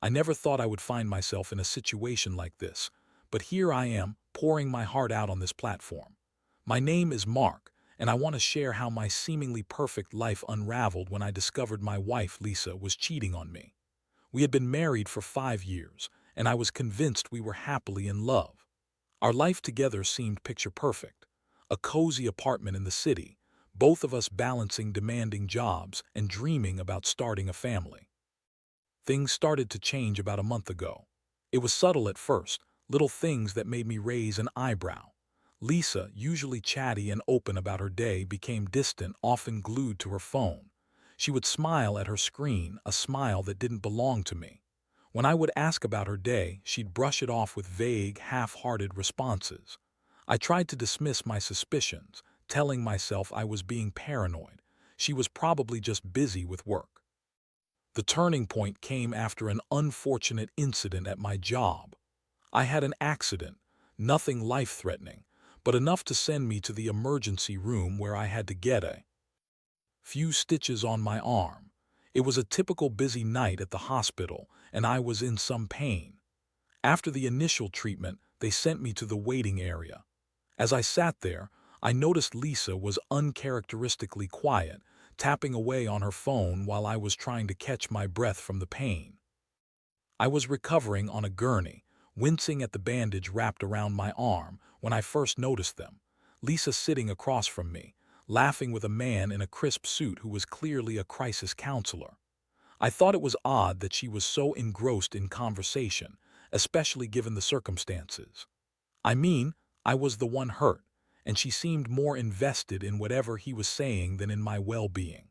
I never thought I would find myself in a situation like this, but here I am, pouring my heart out on this platform. My name is Mark, and I want to share how my seemingly perfect life unraveled when I discovered my wife, Lisa, was cheating on me. We had been married for 5 years, and I was convinced we were happily in love. Our life together seemed picture perfect. A cozy apartment in the city, both of us balancing demanding jobs and dreaming about starting a family. Things started to change about a month ago. It was subtle at first, little things that made me raise an eyebrow. Lisa, usually chatty and open about her day, became distant, often glued to her phone. She would smile at her screen, a smile that didn't belong to me. When I would ask about her day, she'd brush it off with vague, half-hearted responses. I tried to dismiss my suspicions, telling myself I was being paranoid. She was probably just busy with work. The turning point came after an unfortunate incident at my job. I had an accident, nothing life-threatening, but enough to send me to the emergency room where I had to get a few stitches on my arm. It was a typical busy night at the hospital, and I was in some pain. After the initial treatment, they sent me to the waiting area. As I sat there, I noticed Lisa was uncharacteristically quiet, tapping away on her phone while I was trying to catch my breath from the pain. I was recovering on a gurney, wincing at the bandage wrapped around my arm when I first noticed them. Lisa sitting across from me, laughing with a man in a crisp suit who was clearly a crisis counselor. I thought it was odd that she was so engrossed in conversation, especially given the circumstances. I mean, I was the one hurt, and she seemed more invested in whatever he was saying than in my well-being.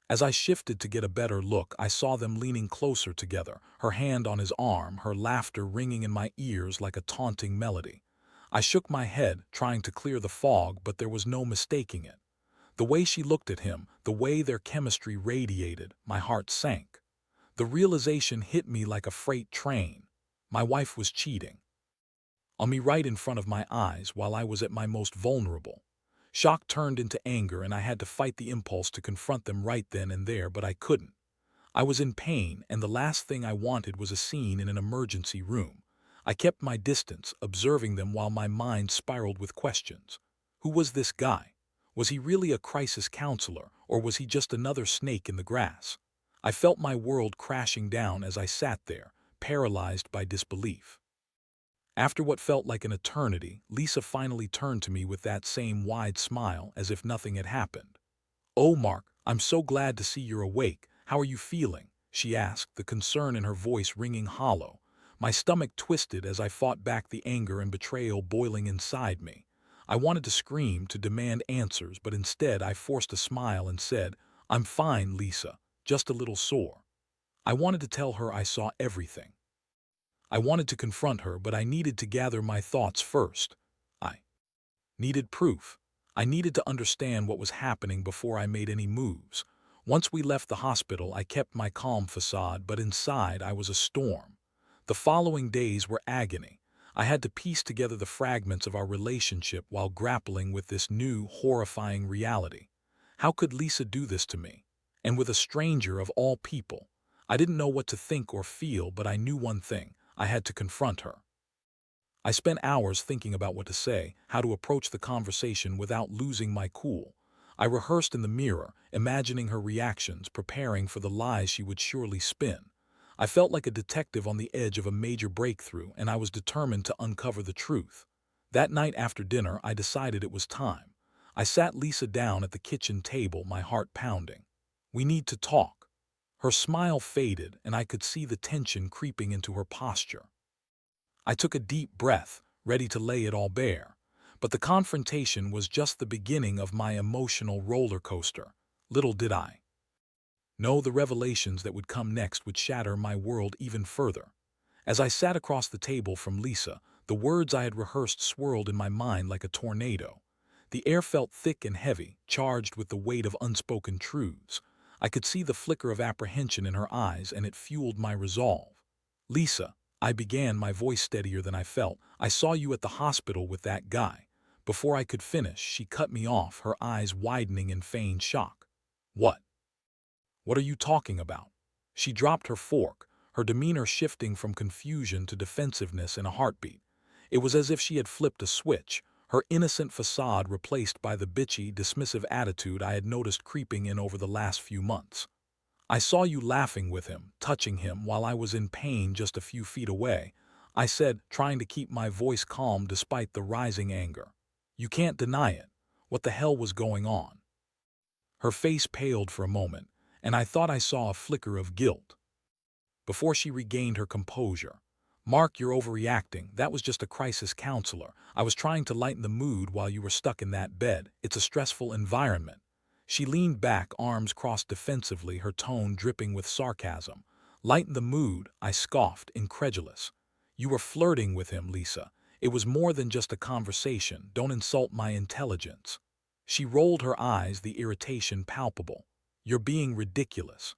As I shifted to get a better look, I saw them leaning closer together, her hand on his arm, her laughter ringing in my ears like a taunting melody. I shook my head, trying to clear the fog, but there was no mistaking it. The way she looked at him, the way their chemistry radiated, my heart sank. The realization hit me like a freight train. My wife was cheating on me right in front of my eyes while I was at my most vulnerable. Shock turned into anger, and I had to fight the impulse to confront them right then and there, but I couldn't. I was in pain, and the last thing I wanted was a scene in an emergency room. I kept my distance, observing them while my mind spiraled with questions. Who was this guy? Was he really a crisis counselor, or was he just another snake in the grass? I felt my world crashing down as I sat there, paralyzed by disbelief. After what felt like an eternity, Lisa finally turned to me with that same wide smile, as if nothing had happened. "Oh, Mark, I'm so glad to see you're awake. How are you feeling?" she asked, the concern in her voice ringing hollow. My stomach twisted as I fought back the anger and betrayal boiling inside me. I wanted to scream, to demand answers, but instead I forced a smile and said, "I'm fine, Lisa, just a little sore." I wanted to tell her I saw everything. I wanted to confront her, but I needed to gather my thoughts first. I needed proof. I needed to understand what was happening before I made any moves. Once we left the hospital, I kept my calm facade, but inside I was a storm. The following days were agony. I had to piece together the fragments of our relationship while grappling with this new, horrifying reality. How could Lisa do this to me? And with a stranger of all people. I didn't know what to think or feel, but I knew one thing. I had to confront her. I spent hours thinking about what to say, how to approach the conversation without losing my cool. I rehearsed in the mirror, imagining her reactions, preparing for the lies she would surely spin. I felt like a detective on the edge of a major breakthrough, and I was determined to uncover the truth. That night after dinner, I decided it was time. I sat Lisa down at the kitchen table, my heart pounding. "We need to talk." Her smile faded, and I could see the tension creeping into her posture. I took a deep breath, ready to lay it all bare. But the confrontation was just the beginning of my emotional roller coaster. Little did I know the revelations that would come next would shatter my world even further. As I sat across the table from Lisa, the words I had rehearsed swirled in my mind like a tornado. The air felt thick and heavy, charged with the weight of unspoken truths. I could see the flicker of apprehension in her eyes, and it fueled my resolve. "Lisa," I began, my voice steadier than I felt, "I saw you at the hospital with that guy." Before I could finish, she cut me off, her eyes widening in feigned shock. "What? What are you talking about?" She dropped her fork, her demeanor shifting from confusion to defensiveness in a heartbeat. It was as if she had flipped a switch, her innocent facade replaced by the bitchy, dismissive attitude I had noticed creeping in over the last few months. "I saw you laughing with him, touching him while I was in pain just a few feet away," I said, trying to keep my voice calm despite the rising anger. "You can't deny it. What the hell was going on?" Her face paled for a moment, and I thought I saw a flicker of guilt. Before she regained her composure, "Mark, you're overreacting. That was just a crisis counselor. I was trying to lighten the mood while you were stuck in that bed. It's a stressful environment." She leaned back, arms crossed defensively, her tone dripping with sarcasm. "Lighten the mood?" I scoffed, incredulous. "You were flirting with him, Lisa. It was more than just a conversation. Don't insult my intelligence." She rolled her eyes, the irritation palpable. "You're being ridiculous.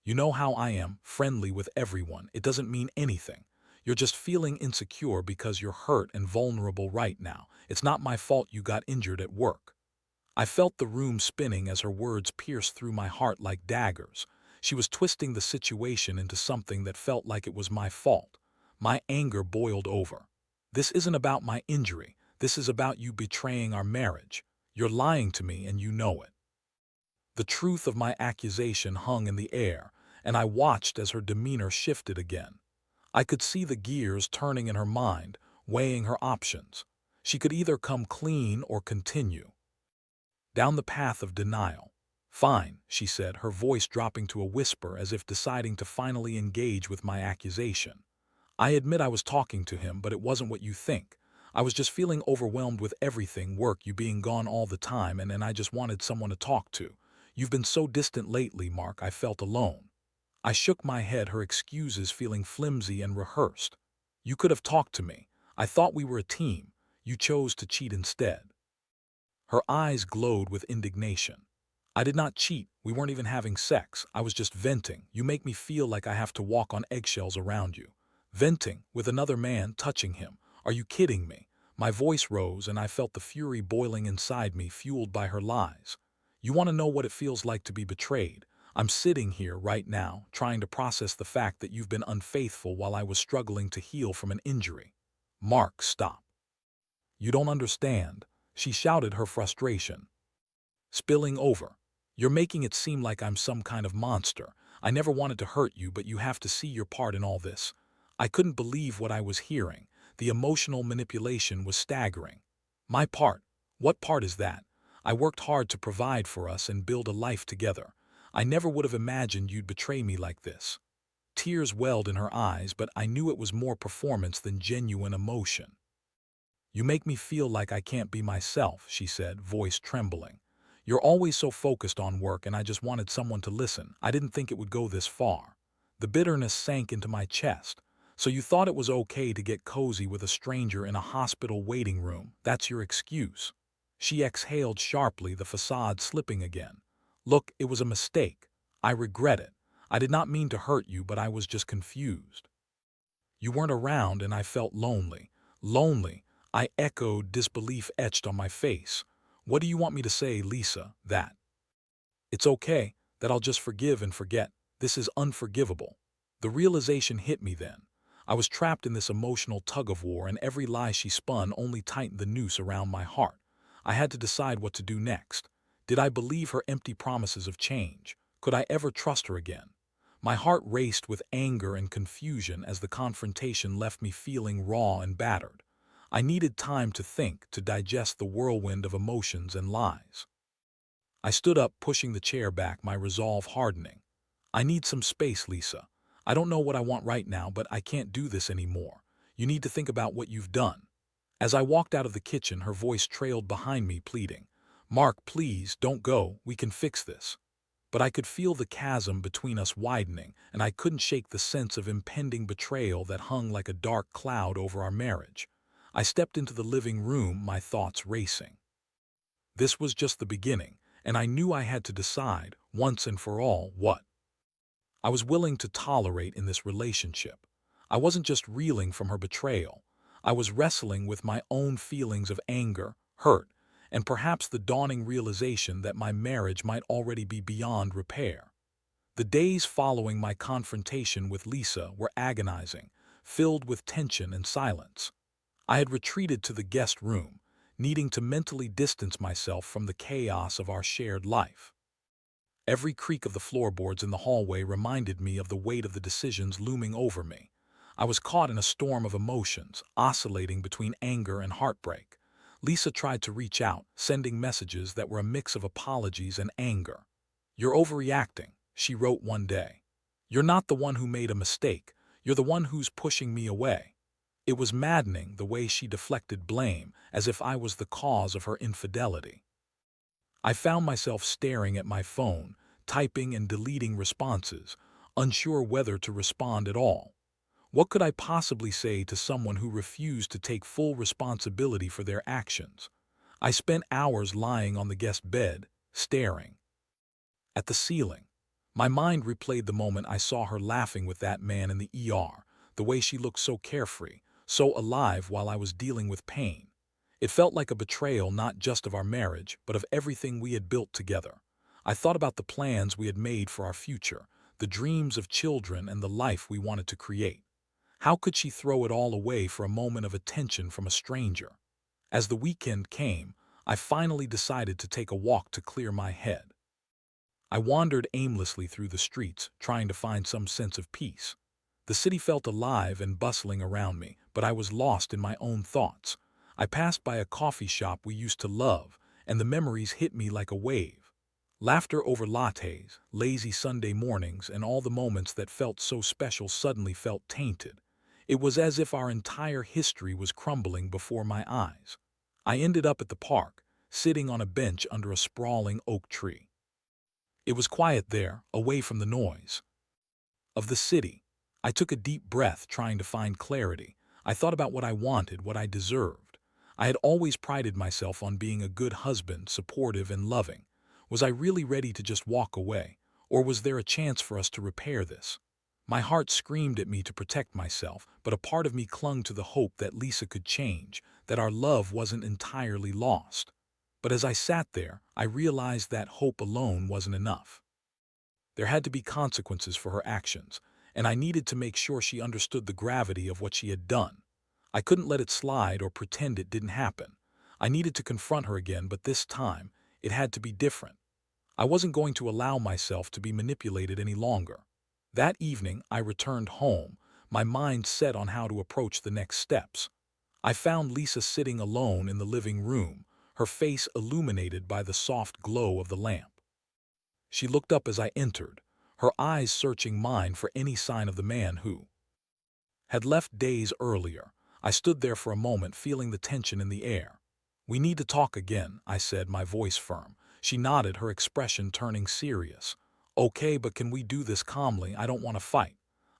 You know how I am, friendly with everyone. It doesn't mean anything. You're just feeling insecure because you're hurt and vulnerable right now. It's not my fault you got injured at work." I felt the room spinning as her words pierced through my heart like daggers. She was twisting the situation into something that felt like it was my fault. My anger boiled over. "This isn't about my injury. This is about you betraying our marriage. You're lying to me and you know it." The truth of my accusation hung in the air, and I watched as her demeanor shifted again. I could see the gears turning in her mind, weighing her options. She could either come clean or continue down the path of denial. "Fine," she said, her voice dropping to a whisper as if deciding to finally engage with my accusation. "I admit I was talking to him, but it wasn't what you think. I was just feeling overwhelmed with everything, work, you being gone all the time, and I just wanted someone to talk to. You've been so distant lately, Mark, I felt alone." I shook my head, her excuses feeling flimsy and rehearsed. "You could have talked to me. I thought we were a team. You chose to cheat instead." Her eyes glowed with indignation. "I did not cheat. We weren't even having sex. I was just venting. You make me feel like I have to walk on eggshells around you." "Venting? With another man, touching him? Are you kidding me?" My voice rose and I felt the fury boiling inside me, fueled by her lies. "You want to know what it feels like to be betrayed? I'm sitting here right now, trying to process the fact that you've been unfaithful while I was struggling to heal from an injury." "Mark, stop. You don't understand," she shouted, her frustration spilling over. "You're making it seem like I'm some kind of monster. I never wanted to hurt you, but you have to see your part in all this." I couldn't believe what I was hearing. The emotional manipulation was staggering. "My part? What part is that? I worked hard to provide for us and build a life together. I never would have imagined you'd betray me like this." Tears welled in her eyes, but I knew it was more performance than genuine emotion. "You make me feel like I can't be myself," she said, voice trembling. "You're always so focused on work, and I just wanted someone to listen. I didn't think it would go this far." The bitterness sank into my chest. "So you thought it was okay to get cozy with a stranger in a hospital waiting room? That's your excuse?" She exhaled sharply, the facade slipping again. "Look, it was a mistake. I regret it. I did not mean to hurt you, but I was just confused. You weren't around and I felt lonely." "Lonely?" I echoed, disbelief etched on my face. "What do you want me to say, Lisa? That it's okay, that I'll just forgive and forget? This is unforgivable." The realization hit me then. I was trapped in this emotional tug-of-war, and every lie she spun only tightened the noose around my heart. I had to decide what to do next. Did I believe her empty promises of change? Could I ever trust her again? My heart raced with anger and confusion as the confrontation left me feeling raw and battered. I needed time to think, to digest the whirlwind of emotions and lies. I stood up, pushing the chair back, my resolve hardening. "I need some space, Lisa. I don't know what I want right now, but I can't do this anymore. You need to think about what you've done." As I walked out of the kitchen, her voice trailed behind me, pleading, "Mark, please, don't go. We can fix this." But I could feel the chasm between us widening, and I couldn't shake the sense of impending betrayal that hung like a dark cloud over our marriage. I stepped into the living room, my thoughts racing. This was just the beginning, and I knew I had to decide, once and for all, what I was willing to tolerate in this relationship. I wasn't just reeling from her betrayal. I was wrestling with my own feelings of anger, hurt, and perhaps the dawning realization that my marriage might already be beyond repair. The days following my confrontation with Lisa were agonizing, filled with tension and silence. I had retreated to the guest room, needing to mentally distance myself from the chaos of our shared life. Every creak of the floorboards in the hallway reminded me of the weight of the decisions looming over me. I was caught in a storm of emotions, oscillating between anger and heartbreak. Lisa tried to reach out, sending messages that were a mix of apologies and anger. "You're overreacting," she wrote one day. "You're not the one who made a mistake. You're the one who's pushing me away." It was maddening the way she deflected blame, as if I was the cause of her infidelity. I found myself staring at my phone, typing and deleting responses, unsure whether to respond at all. What could I possibly say to someone who refused to take full responsibility for their actions? I spent hours lying on the guest bed, staring at the ceiling. My mind replayed the moment I saw her laughing with that man in the ER, the way she looked so carefree, so alive while I was dealing with pain. It felt like a betrayal not just of our marriage, but of everything we had built together. I thought about the plans we had made for our future, the dreams of children and the life we wanted to create. How could she throw it all away for a moment of attention from a stranger? As the weekend came, I finally decided to take a walk to clear my head. I wandered aimlessly through the streets, trying to find some sense of peace. The city felt alive and bustling around me, but I was lost in my own thoughts. I passed by a coffee shop we used to love, and the memories hit me like a wave. Laughter over lattes, lazy Sunday mornings, and all the moments that felt so special suddenly felt tainted. It was as if our entire history was crumbling before my eyes. I ended up at the park, sitting on a bench under a sprawling oak tree. It was quiet there, away from the noise of the city. I took a deep breath, trying to find clarity. I thought about what I wanted, what I deserved. I had always prided myself on being a good husband, supportive and loving. Was I really ready to just walk away, or was there a chance for us to repair this? My heart screamed at me to protect myself, but a part of me clung to the hope that Lisa could change, that our love wasn't entirely lost. But as I sat there, I realized that hope alone wasn't enough. There had to be consequences for her actions, and I needed to make sure she understood the gravity of what she had done. I couldn't let it slide or pretend it didn't happen. I needed to confront her again, but this time, it had to be different. I wasn't going to allow myself to be manipulated any longer. That evening, I returned home, my mind set on how to approach the next steps. I found Lisa sitting alone in the living room, her face illuminated by the soft glow of the lamp. She looked up as I entered, her eyes searching mine for any sign of the man who had left days earlier. I stood there for a moment, feeling the tension in the air. "We need to talk again," I said, my voice firm. She nodded, her expression turning serious. "Okay, but can we do this calmly? I don't want to fight."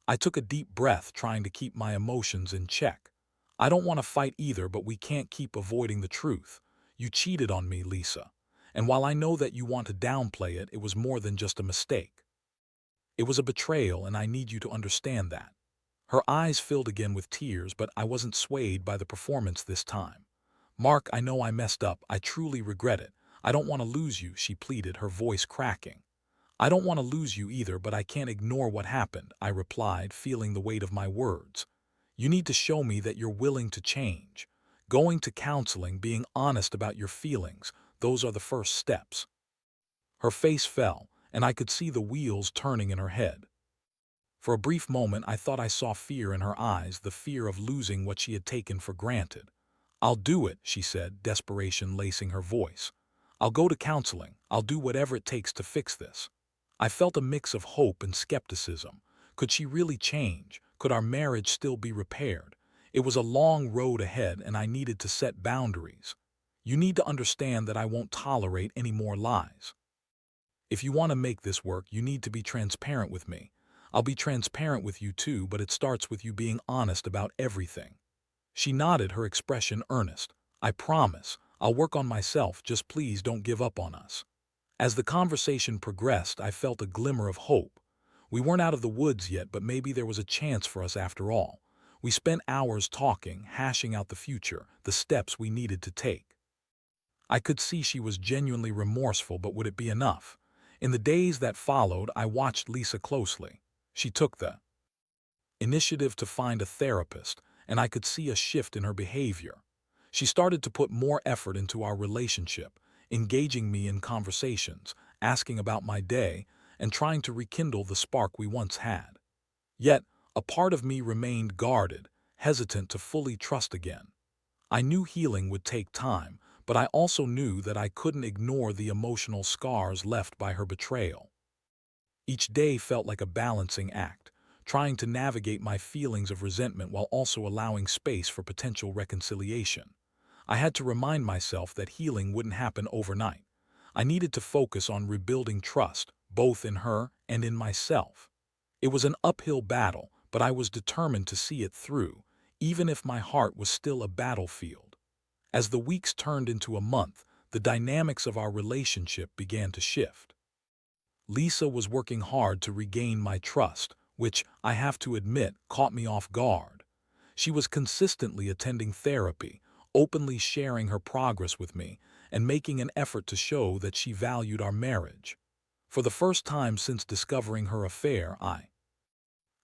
I took a deep breath, trying to keep my emotions in check. "I don't want to fight either, but we can't keep avoiding the truth. You cheated on me, Lisa. And while I know that you want to downplay it, it was more than just a mistake. It was a betrayal, and I need you to understand that." Her eyes filled again with tears, but I wasn't swayed by the performance this time. "Mark, I know I messed up. I truly regret it. I don't want to lose you," she pleaded, her voice cracking. "I don't want to lose you either, but I can't ignore what happened," I replied, feeling the weight of my words. "You need to show me that you're willing to change. Going to counseling, being honest about your feelings, those are the first steps." Her face fell, and I could see the wheels turning in her head. For a brief moment, I thought I saw fear in her eyes, the fear of losing what she had taken for granted. "I'll do it," she said, desperation lacing her voice. "I'll go to counseling. I'll do whatever it takes to fix this." I felt a mix of hope and skepticism. Could she really change? Could our marriage still be repaired? It was a long road ahead, and I needed to set boundaries. "You need to understand that I won't tolerate any more lies. If you want to make this work, you need to be transparent with me. I'll be transparent with you too, but it starts with you being honest about everything." She nodded, her expression earnest. "I promise. I'll work on myself, just please don't give up on us." As the conversation progressed, I felt a glimmer of hope. We weren't out of the woods yet, but maybe there was a chance for us after all. We spent hours talking, hashing out the future, the steps we needed to take. I could see she was genuinely remorseful, but would it be enough? In the days that followed, I watched Lisa closely. She took the initiative to find a therapist, and I could see a shift in her behavior. She started to put more effort into our relationship, engaging me in conversations, asking about my day, and trying to rekindle the spark we once had. Yet, a part of me remained guarded, hesitant to fully trust again. I knew healing would take time, but I also knew that I couldn't ignore the emotional scars left by her betrayal. Each day felt like a balancing act, trying to navigate my feelings of resentment while also allowing space for potential reconciliation. I had to remind myself that healing wouldn't happen overnight. I needed to focus on rebuilding trust, both in her and in myself. It was an uphill battle, but I was determined to see it through, even if my heart was still a battlefield. As the weeks turned into a month, the dynamics of our relationship began to shift. Lisa was working hard to regain my trust, which, I have to admit, caught me off guard. She was consistently attending therapy, openly sharing her progress with me, and making an effort to show that she valued our marriage. For the first time since discovering her affair, I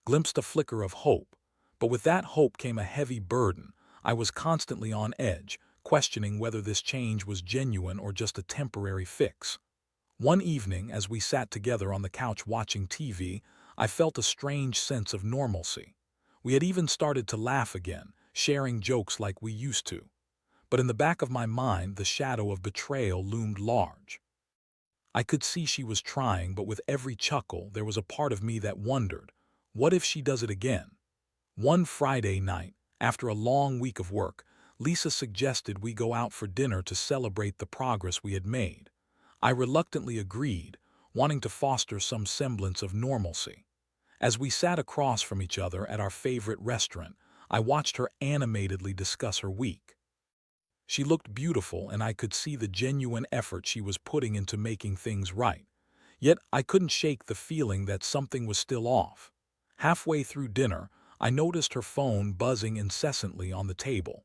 glimpsed a flicker of hope. But with that hope came a heavy burden. I was constantly on edge, questioning whether this change was genuine or just a temporary fix. One evening, as we sat together on the couch watching TV, I felt a strange sense of normalcy. We had even started to laugh again, sharing jokes like we used to. But in the back of my mind, the shadow of betrayal loomed large. I could see she was trying, but with every chuckle, there was a part of me that wondered, what if she does it again? One Friday night, after a long week of work, Lisa suggested we go out for dinner to celebrate the progress we had made. I reluctantly agreed, wanting to foster some semblance of normalcy. As we sat across from each other at our favorite restaurant, I watched her animatedly discuss her week. She looked beautiful, and I could see the genuine effort she was putting into making things right. Yet I couldn't shake the feeling that something was still off. Halfway through dinner, I noticed her phone buzzing incessantly on the table.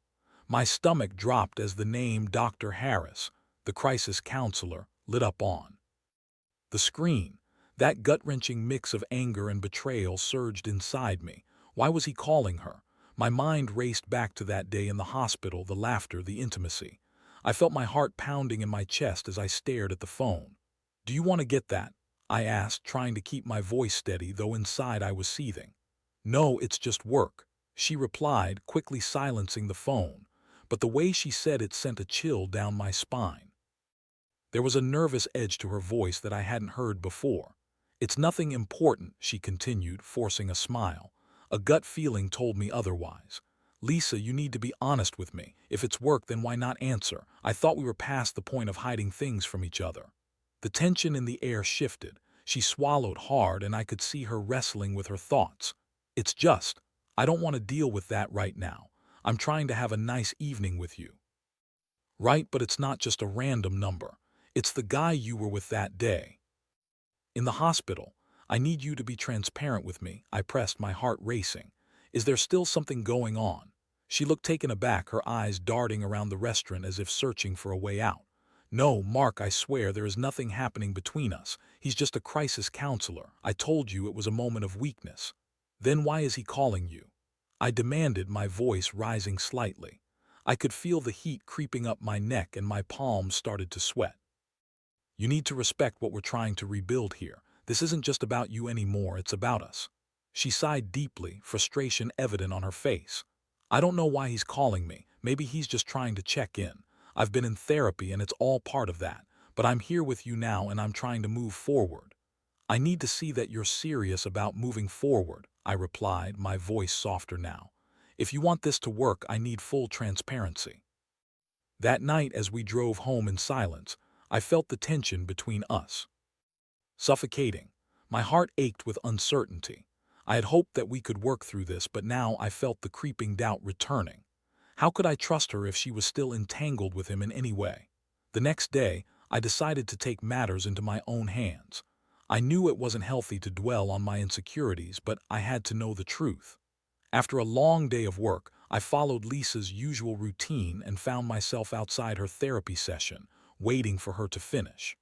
My stomach dropped as the name Dr. Harris, the crisis counselor, lit up on the screen. That gut-wrenching mix of anger and betrayal surged inside me. Why was he calling her? My mind raced back to that day in the hospital, the laughter, the intimacy. I felt my heart pounding in my chest as I stared at the phone. "Do you want to get that?" I asked, trying to keep my voice steady, though inside I was seething. "No, it's just work," she replied, quickly silencing the phone. But the way she said it sent a chill down my spine. There was a nervous edge to her voice that I hadn't heard before. "It's nothing important," she continued, forcing a smile. A gut feeling told me otherwise. "Lisa, you need to be honest with me. If it's work, then why not answer? I thought we were past the point of hiding things from each other." The tension in the air shifted. She swallowed hard, and I could see her wrestling with her thoughts. "It's just, I don't want to deal with that right now. I'm trying to have a nice evening with you." "Right, but it's not just a random number. It's the guy you were with that day in the hospital. I need you to be transparent with me," I pressed, my heart racing. "Is there still something going on?" She looked taken aback, her eyes darting around the restaurant as if searching for a way out. "No, Mark, I swear there is nothing happening between us. He's just a crisis counselor. I told you it was a moment of weakness." "Then why is he calling you?" I demanded, my voice rising slightly. I could feel the heat creeping up my neck and my palms started to sweat. "You need to respect what we're trying to rebuild here. This isn't just about you anymore, it's about us." She sighed deeply, frustration evident on her face. "I don't know why he's calling me. Maybe he's just trying to check in. I've been in therapy and it's all part of that. But I'm here with you now and I'm trying to move forward." "I need to see that you're serious about moving forward," I replied, my voice softer now. "If you want this to work, I need full transparency." That night, as we drove home in silence, I felt the tension between us suffocating. My heart ached with uncertainty. I had hoped that we could work through this, but now I felt the creeping doubt returning. How could I trust her if she was still entangled with him in any way? The next day, I decided to take matters into my own hands. I knew it wasn't healthy to dwell on my insecurities, but I had to know the truth. After a long day of work, I followed Lisa's usual routine and found myself outside her therapy session, waiting for her to finish.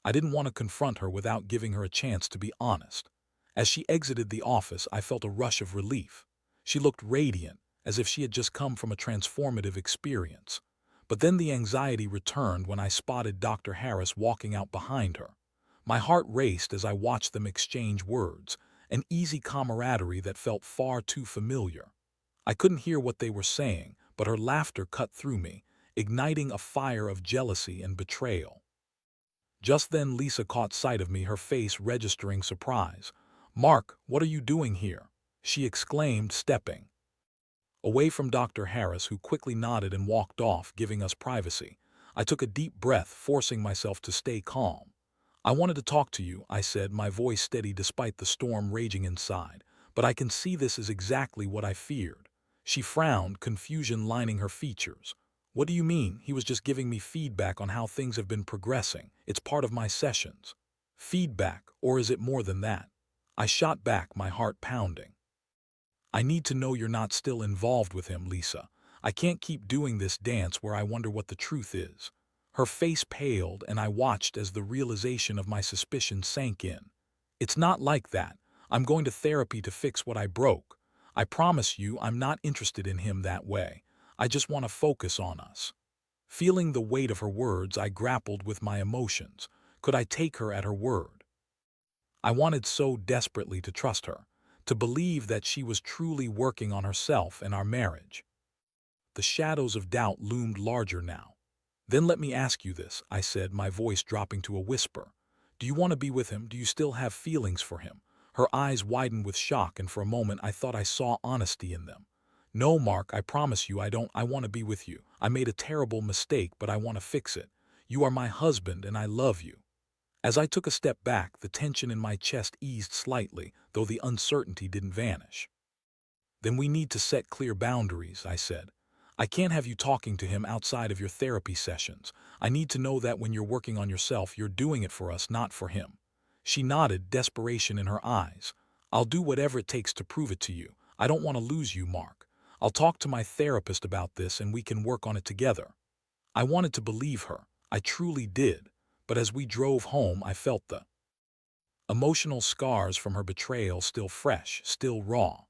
I didn't want to confront her without giving her a chance to be honest. As she exited the office, I felt a rush of relief. She looked radiant, as if she had just come from a transformative experience. But then the anxiety returned when I spotted Dr. Harris walking out behind her. My heart raced as I watched them exchange words, an easy camaraderie that felt far too familiar. I couldn't hear what they were saying, but her laughter cut through me, igniting a fire of jealousy and betrayal. Just then Lisa caught sight of me, her face registering surprise. "Mark, what are you doing here?" she exclaimed, stepping away from Dr. Harris, who quickly nodded and walked off, giving us privacy. I took a deep breath, forcing myself to stay calm. "I wanted to talk to you," I said, my voice steady despite the storm raging inside. "But I can see this is exactly what I feared." She frowned, confusion lining her features. "What do you mean?" "He was just giving me feedback on how things have been progressing. It's part of my sessions." "Feedback, or is it more than that?" I shot back, my heart pounding. "I need to know you're not still involved with him, Lisa. I can't keep doing this dance where I wonder what the truth is." Her face paled, and I watched as the realization of my suspicion sank in. "It's not like that. I'm going to therapy to fix what I broke. I promise you I'm not interested in him that way. I just want to focus on us." Feeling the weight of her words, I grappled with my emotions. Could I take her at her word? I wanted so desperately to trust her, to believe that she was truly working on herself and our marriage. The shadows of doubt loomed larger now. "Then let me ask you this," I said, my voice dropping to a whisper. "Do you want to be with him? Do you still have feelings for him?" Her eyes widened with shock, and for a moment I thought I saw honesty in them. "No, Mark, I promise you I don't. I want to be with you. I made a terrible mistake, but I want to fix it. You are my husband, and I love you." As I took a step back, the tension in my chest eased slightly, though the uncertainty didn't vanish. "Then we need to set clear boundaries," I said. "I can't have you talking to him outside of your therapy sessions. I need to know that when you're working on yourself, you're doing it for us, not for him." She nodded, desperation in her eyes. "I'll do whatever it takes to prove it to you. I don't want to lose you, Mark. I'll talk to my therapist about this and we can work on it together." I wanted to believe her. I truly did. But as we drove home, I felt the emotional scars from her betrayal still fresh, still raw.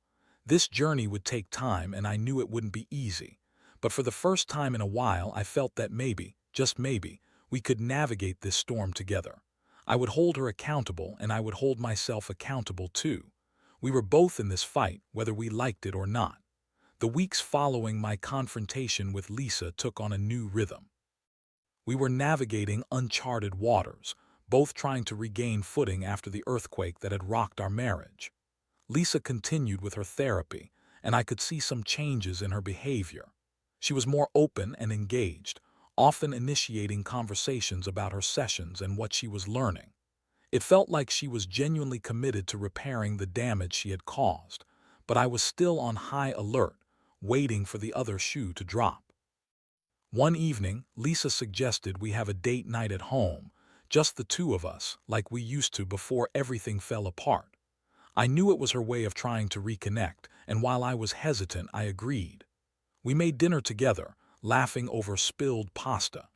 This journey would take time, and I knew it wouldn't be easy. But for the first time in a while, I felt that maybe, just maybe, we could navigate this storm together. I would hold her accountable, and I would hold myself accountable too. We were both in this fight, whether we liked it or not. The weeks following my confrontation with Lisa took on a new rhythm. We were navigating uncharted waters, both trying to regain footing after the earthquake that had rocked our marriage. Lisa continued with her therapy, and I could see some changes in her behavior. She was more open and engaged, often initiating conversations about her sessions and what she was learning. It felt like she was genuinely committed to repairing the damage she had caused, but I was still on high alert, waiting for the other shoe to drop. One evening, Lisa suggested we have a date night at home, just the two of us, like we used to before everything fell apart. I knew it was her way of trying to reconnect, and while I was hesitant, I agreed. We made dinner together, laughing over spilled pasta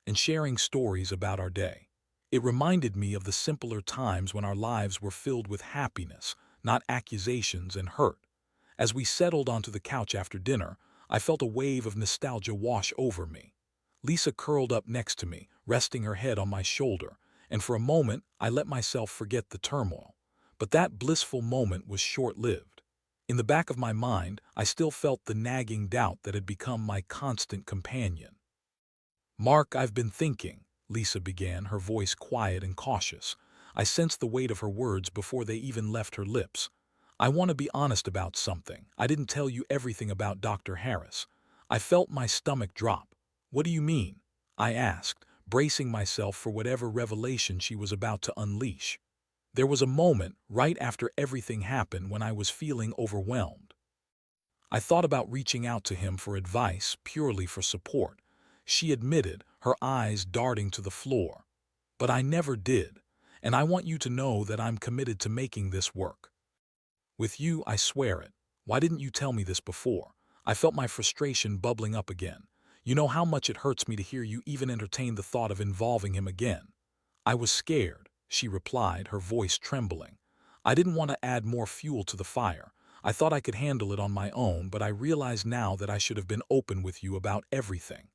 and sharing stories about our day. It reminded me of the simpler times when our lives were filled with happiness, not accusations and hurt. As we settled onto the couch after dinner, I felt a wave of nostalgia wash over me. Lisa curled up next to me, resting her head on my shoulder, and for a moment I let myself forget the turmoil. But that blissful moment was short-lived. In the back of my mind, I still felt the nagging doubt that had become my constant companion. "Mark, I've been thinking," Lisa began, her voice quiet and cautious. I sensed the weight of her words before they even left her lips. "I want to be honest about something. I didn't tell you everything about Dr. Harris." I felt my stomach drop. "What do you mean?" I asked, bracing myself for whatever revelation she was about to unleash. There was a moment, right after everything happened, when I was feeling overwhelmed. I thought about reaching out to him for advice, purely for support. She admitted, her eyes darting to the floor. "But I never did, and I want you to know that I'm committed to making this work. With you, I swear it. Why didn't you tell me this before?" I felt my frustration bubbling up again. "You know how much it hurts me to hear you even entertain the thought of involving him again." I was scared, she replied, her voice trembling. I didn't want to add more fuel to the fire. I thought I could handle it on my own, but I realize now that I should have been open with you about everything.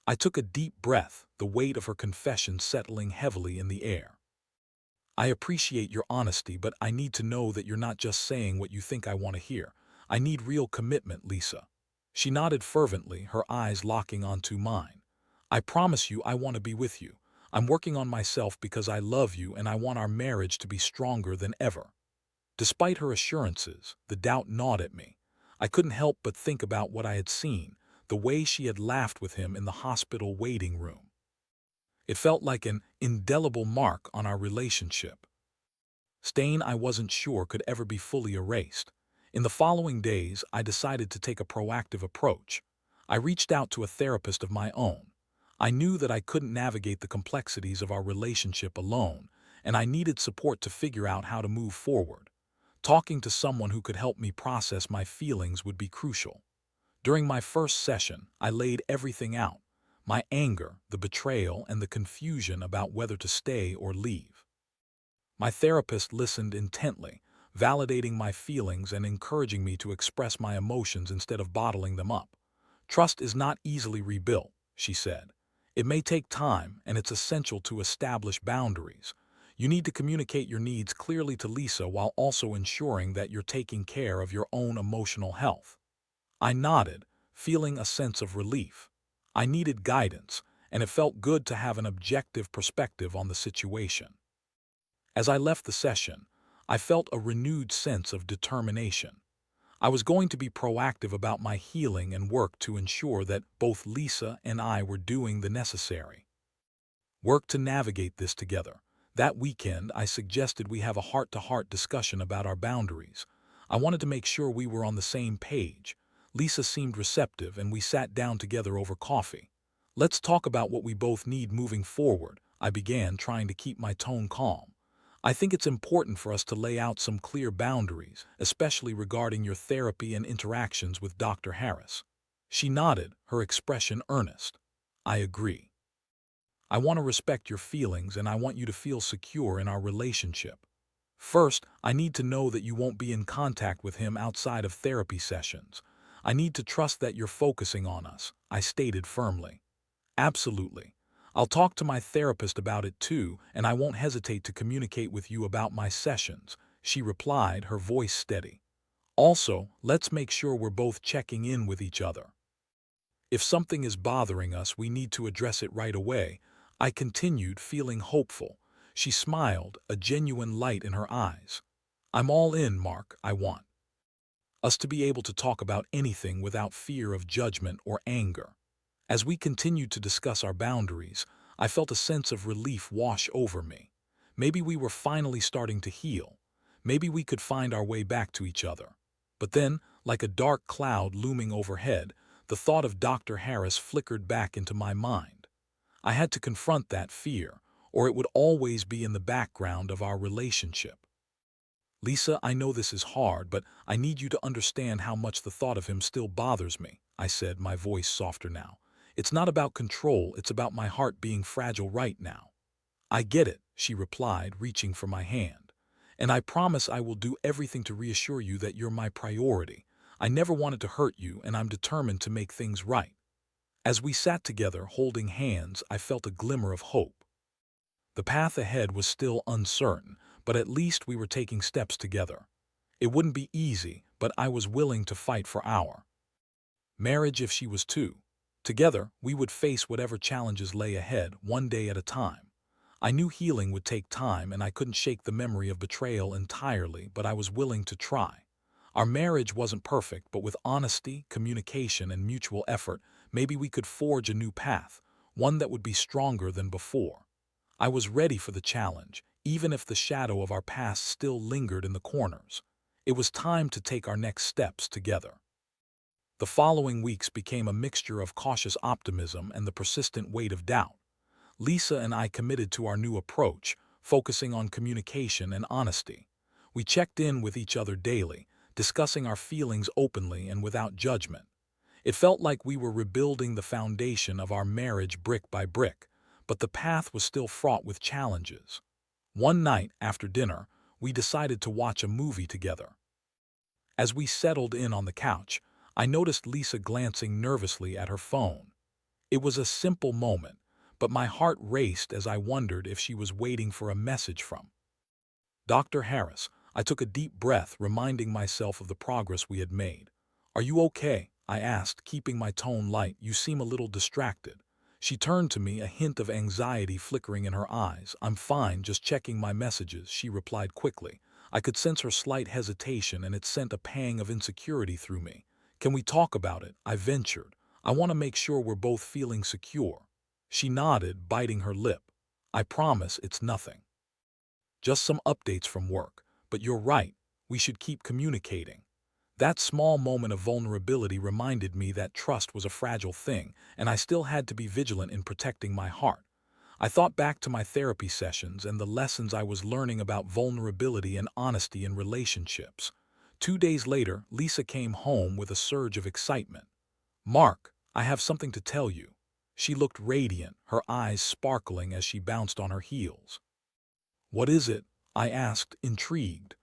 I took a deep breath, the weight of her confession settling heavily in the air. I appreciate your honesty, but I need to know that you're not just saying what you think I want to hear. I need real commitment, Lisa. She nodded fervently, her eyes locking onto mine. I promise you I want to be with you. I'm working on myself because I love you and I want our marriage to be stronger than ever. Despite her assurances, the doubt gnawed at me. I couldn't help but think about what I had seen, the way she had laughed with him in the hospital waiting room. It felt like an indelible mark on our relationship. Stain I wasn't sure could ever be fully erased. In the following days, I decided to take a proactive approach. I reached out to a therapist of my own. I knew that I couldn't navigate the complexities of our relationship alone, and I needed support to figure out how to move forward. Talking to someone who could help me process my feelings would be crucial. During my first session, I laid everything out: my anger, the betrayal, and the confusion about whether to stay or leave. My therapist listened intently, validating my feelings and encouraging me to express my emotions instead of bottling them up. Trust is not easily rebuilt, she said. It may take time, and it's essential to establish boundaries. You need to communicate your needs clearly to Lisa while also ensuring that you're taking care of your own emotional health. I nodded, feeling a sense of relief. I needed guidance, and it felt good to have an objective perspective on the situation. As I left the session, I felt a renewed sense of determination. I was going to be proactive about my healing and work to ensure that both Lisa and I were doing the necessary work to navigate this together. That weekend, I suggested we have a heart-to-heart discussion about our boundaries. I wanted to make sure we were on the same page. Lisa seemed receptive, and we sat down together over coffee. Let's talk about what we both need moving forward, I began, trying to keep my tone calm. I think it's important for us to lay out some clear boundaries, especially regarding your therapy and interactions with Dr. Harris. She nodded, her expression earnest. I agree. I want to respect your feelings and I want you to feel secure in our relationship. First, I need to know that you won't be in contact with him outside of therapy sessions. I need to trust that you're focusing on us, I stated firmly. Absolutely. I'll talk to my therapist about it too, and I won't hesitate to communicate with you about my sessions, she replied, her voice steady. Also, let's make sure we're both checking in with each other. If something is bothering us, we need to address it right away, I continued, feeling hopeful. She smiled, a genuine light in her eyes. I'm all in, Mark. I want us to be able to talk about anything without fear of judgment or anger. As we continued to discuss our boundaries, I felt a sense of relief wash over me. Maybe we were finally starting to heal. Maybe we could find our way back to each other. But then, like a dark cloud looming overhead, the thought of Dr. Harris flickered back into my mind. I had to confront that fear, or it would always be in the background of our relationship. Lisa, I know this is hard, but I need you to understand how much the thought of him still bothers me, I said, my voice softer now. It's not about control, it's about my heart being fragile right now. I get it, she replied, reaching for my hand. And I promise I will do everything to reassure you that you're my priority. I never wanted to hurt you, and I'm determined to make things right. As we sat together, holding hands, I felt a glimmer of hope. The path ahead was still uncertain, but at least we were taking steps together. It wouldn't be easy, but I was willing to fight for our marriage if she was too. Together, we would face whatever challenges lay ahead, one day at a time. I knew healing would take time, and I couldn't shake the memory of betrayal entirely, but I was willing to try. Our marriage wasn't perfect, but with honesty, communication, and mutual effort, maybe we could forge a new path, one that would be stronger than before. I was ready for the challenge, even if the shadow of our past still lingered in the corners. It was time to take our next steps together. The following weeks became a mixture of cautious optimism and the persistent weight of doubt. Lisa and I committed to our new approach, focusing on communication and honesty. We checked in with each other daily, discussing our feelings openly and without judgment. It felt like we were rebuilding the foundation of our marriage brick by brick, but the path was still fraught with challenges. One night after dinner, we decided to watch a movie together. As we settled in on the couch, I noticed Lisa glancing nervously at her phone. It was a simple moment, but my heart raced as I wondered if she was waiting for a message from Dr. Harris. I took a deep breath, reminding myself of the progress we had made. "Are you okay?" I asked, keeping my tone light. "You seem a little distracted." She turned to me, a hint of anxiety flickering in her eyes. "I'm fine, just checking my messages," she replied quickly. I could sense her slight hesitation, and it sent a pang of insecurity through me. "Can we talk about it?" I ventured. "I want to make sure we're both feeling secure." She nodded, biting her lip. "I promise it's nothing. Just some updates from work. But you're right, we should keep communicating." That small moment of vulnerability reminded me that trust was a fragile thing, and I still had to be vigilant in protecting my heart. I thought back to my therapy sessions and the lessons I was learning about vulnerability and honesty in relationships. 2 days later, Lisa came home with a surge of excitement. "Mark, I have something to tell you." She looked radiant, her eyes sparkling as she bounced on her heels. "What is it?" I asked, intrigued.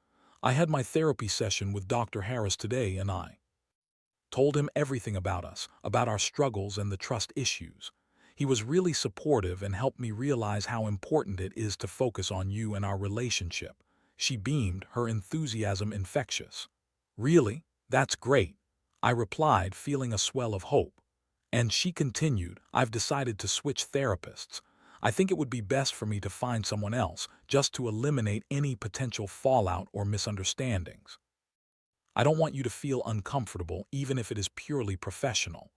"I had my therapy session with Dr. Harris today, and I told him everything about us, about our struggles and the trust issues. He was really supportive and helped me realize how important it is to focus on you and our relationship." She beamed, her enthusiasm infectious. "Really? That's great," I replied, feeling a swell of hope. And she continued, "I've decided to switch therapists. I think it would be best for me to find someone else, just to eliminate any potential fallout or misunderstandings. I don't want you to feel uncomfortable, even if it is purely professional."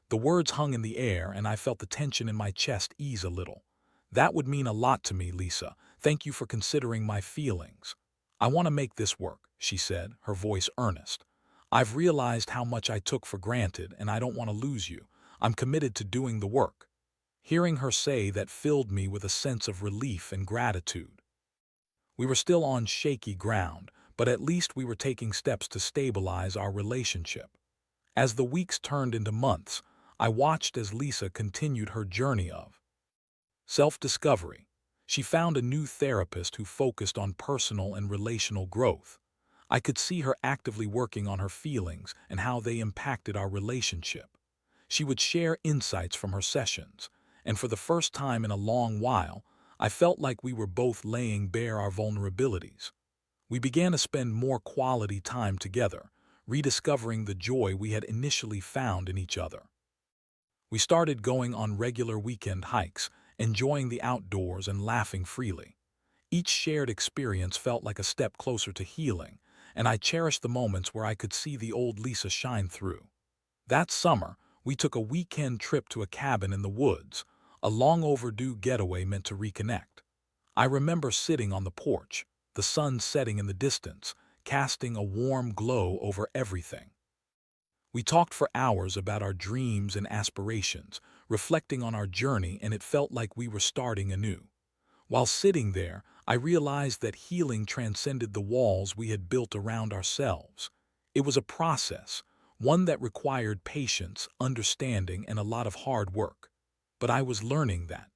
The words hung in the air, and I felt the tension in my chest ease a little. "That would mean a lot to me, Lisa. Thank you for considering my feelings." "I want to make this work," she said, her voice earnest. "I've realized how much I took for granted, and I don't want to lose you. I'm committed to doing the work." Hearing her say that filled me with a sense of relief and gratitude. We were still on shaky ground, but at least we were taking steps to stabilize our relationship. As the weeks turned into months, I watched as Lisa continued her journey of self-discovery. She found a new therapist who focused on personal and relational growth. I could see her actively working on her feelings and how they impacted our relationship. She would share insights from her sessions, and for the first time in a long while, I felt like we were both laying bare our vulnerabilities. We began to spend more quality time together, rediscovering the joy we had initially found in each other. We started going on regular weekend hikes, enjoying the outdoors and laughing freely. Each shared experience felt like a step closer to healing, and I cherished the moments where I could see the old Lisa shine through. That summer, we took a weekend trip to a cabin in the woods, a long overdue getaway meant to reconnect. I remember sitting on the porch, the sun setting in the distance, casting a warm glow over everything. We talked for hours about our dreams and aspirations, reflecting on our journey, and it felt like we were starting anew. While sitting there, I realized that healing transcended the walls we had built around ourselves. It was a process, one that required patience, understanding, and a lot of hard work. But I was learning that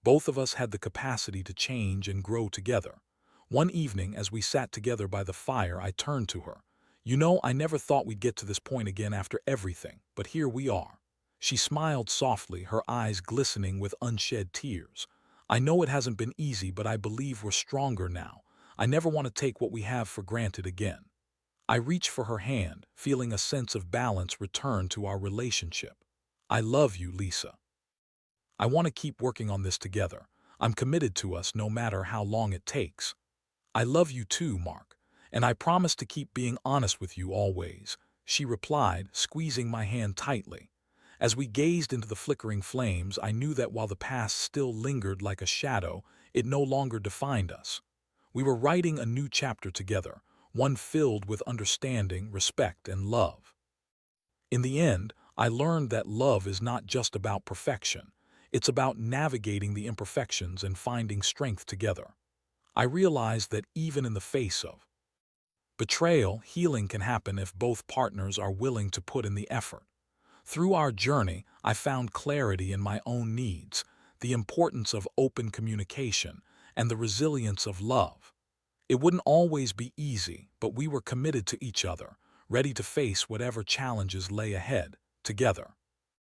both of us had the capacity to change and grow together. One evening, as we sat together by the fire, I turned to her. "You know, I never thought we'd get to this point again after everything, but here we are." She smiled softly, her eyes glistening with unshed tears. "I know it hasn't been easy, but I believe we're stronger now. I never want to take what we have for granted again." I reached for her hand, feeling a sense of balance return to our relationship. "I love you, Lisa. I want to keep working on this together. I'm committed to us no matter how long it takes." "I love you too, Mark, and I promise to keep being honest with you always," she replied, squeezing my hand tightly. As we gazed into the flickering flames, I knew that while the past still lingered like a shadow, it no longer defined us. We were writing a new chapter together, one filled with understanding, respect, and love. In the end, I learned that love is not just about perfection. It's about navigating the imperfections and finding strength together. I realized that even in the face of betrayal, healing can happen if both partners are willing to put in the effort. Through our journey, I found clarity in my own needs, the importance of open communication, and the resilience of love. It wouldn't always be easy, but we were committed to each other, ready to face whatever challenges lay ahead, together.